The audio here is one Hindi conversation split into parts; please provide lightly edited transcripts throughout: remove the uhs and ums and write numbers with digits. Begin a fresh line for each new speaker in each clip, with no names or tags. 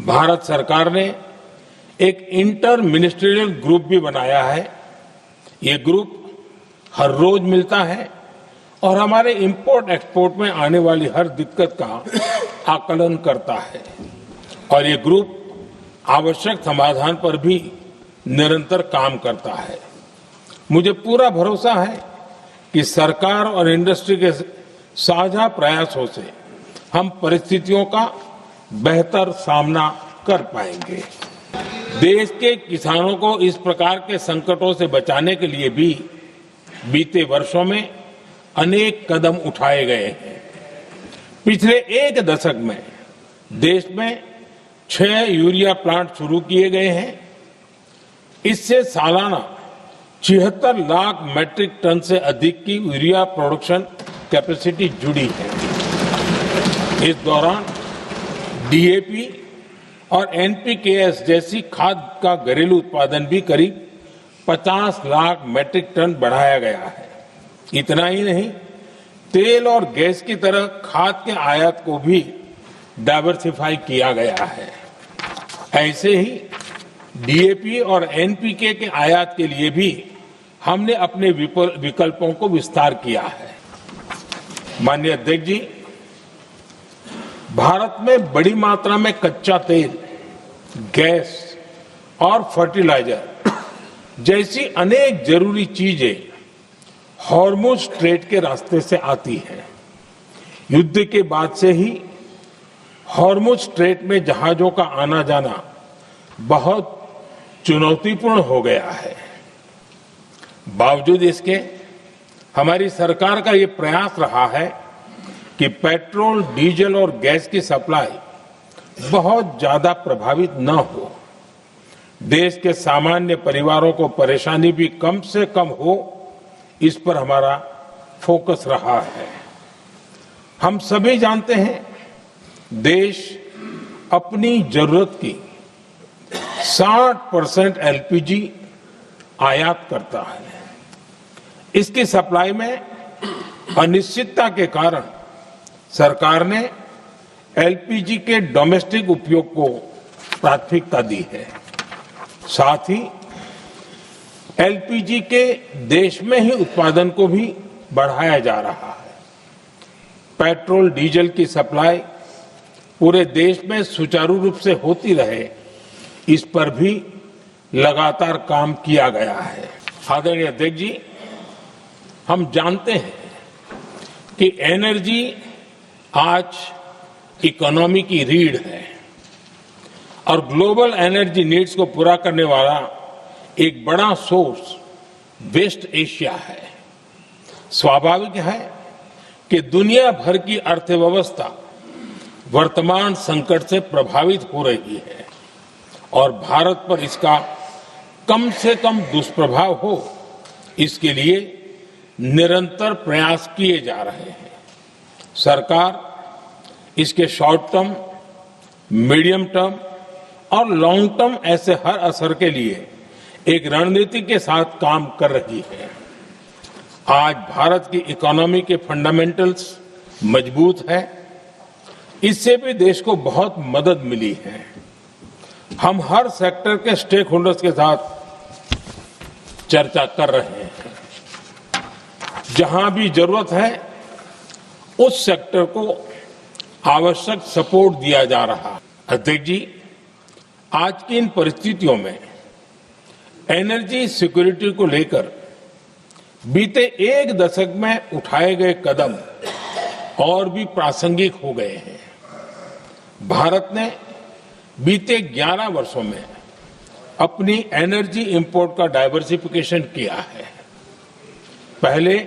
भारत सरकार ने एक इंटर मिनिस्ट्रियल ग्रुप भी बनाया है। ये ग्रुप हर रोज मिलता है और हमारे इंपोर्ट एक्सपोर्ट में आने वाली हर दिक्कत का आकलन करता है और ये ग्रुप आवश्यक समाधान पर भी निरंतर काम करता है। मुझे पूरा भरोसा है कि सरकार और इंडस्ट्री के साझा प्रयासों से हम परिस्थितियों का बेहतर सामना कर पाएंगे। देश के किसानों को इस प्रकार के संकटों से बचाने के लिए भी बीते वर्षों में अनेक कदम उठाए गए हैं। पिछले एक दशक में देश में 6 यूरिया प्लांट शुरू किए गए हैं। इससे सालाना 76 लाख मैट्रिक टन से अधिक की यूरिया प्रोडक्शन कैपेसिटी जुड़ी है। इस दौरान डीएपी और एनपीकेएस जैसी खाद का घरेलू उत्पादन भी करीब 50 लाख मैट्रिक टन बढ़ाया गया है। इतना ही नहीं, तेल और गैस की तरह खाद के आयात को भी डाइवर्सिफाई किया गया है। ऐसे ही डीएपी और एनपीके के आयात के लिए भी हमने अपने विकल्पों को विस्तार किया है। माननीय अध्यक्ष जी, भारत में बड़ी मात्रा में कच्चा तेल, गैस और फर्टिलाइजर जैसी अनेक जरूरी चीजें हॉर्मुज स्ट्रेट के रास्ते से आती हैं। युद्ध के बाद से ही हॉर्मुज स्ट्रेट में जहाजों का आना जाना बहुत चुनौतीपूर्ण हो गया है। बावजूद इसके हमारी सरकार का ये प्रयास रहा है कि पेट्रोल, डीजल और गैस की सप्लाई बहुत ज्यादा प्रभावित न हो। देश के सामान्य परिवारों को परेशानी भी कम से कम हो, इस पर हमारा फोकस रहा है। हम सभी जानते हैं, देश अपनी जरूरत की 60% एलपीजी आयात करता है। इसकी सप्लाई में अनिश्चितता के कारण सरकार ने एलपीजी के डोमेस्टिक उपयोग को प्राथमिकता दी है। साथ ही एलपीजी के देश में ही उत्पादन को भी बढ़ाया जा रहा है। पेट्रोल, डीजल की सप्लाई पूरे देश में सुचारू रूप से होती रहे, इस पर भी लगातार काम किया गया है। आदरणीय अध्यक्ष जी, हम जानते हैं कि एनर्जी आज इकोनॉमी की रीढ़ है और ग्लोबल एनर्जी नीड्स को पूरा करने वाला एक बड़ा सोर्स वेस्ट एशिया है। स्वाभाविक है कि दुनिया भर की अर्थव्यवस्था वर्तमान संकट से प्रभावित हो रही है और भारत पर इसका कम से कम दुष्प्रभाव हो, इसके लिए निरंतर प्रयास किए जा रहे हैं। सरकार इसके शॉर्ट टर्म, मीडियम टर्म और लॉन्ग टर्म ऐसे हर असर के लिए एक रणनीति के साथ काम कर रही है। आज भारत की इकोनॉमी के फंडामेंटल्स मजबूत है, इससे भी देश को बहुत मदद मिली है। हम हर सेक्टर के स्टेक होल्डर्स के साथ चर्चा कर रहे हैं। जहां भी जरूरत है, उस सेक्टर को आवश्यक सपोर्ट दिया जा रहा है। अध्यक्ष जी, आज की इन परिस्थितियों में एनर्जी सिक्योरिटी को लेकर बीते एक दशक में उठाए गए कदम और भी प्रासंगिक हो गए हैं। भारत ने बीते 11 वर्षों में अपनी एनर्जी इंपोर्ट का डाइवर्सिफिकेशन किया है। पहले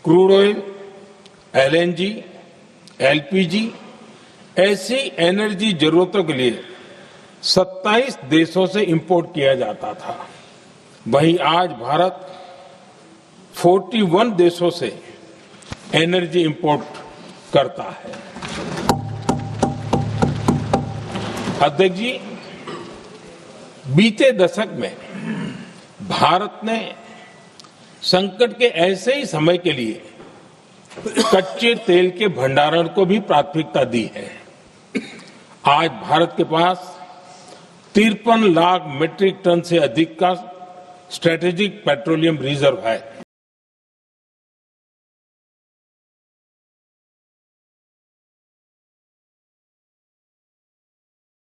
क्रूड ऑयल, एलएनजी, एलपीजी ऐसी एनर्जी जरूरतों के लिए 27 देशों से इंपोर्ट किया जाता था। वहीं आज भारत 41 देशों से एनर्जी इंपोर्ट करता है। अध्यक्ष जी, बीते दशक में भारत ने संकट के ऐसे ही समय के लिए कच्चे तेल के भंडारण को भी प्राथमिकता दी है। आज भारत के पास 53 लाख मीट्रिक टन से अधिक का स्ट्रेटेजिक पेट्रोलियम रिजर्व है।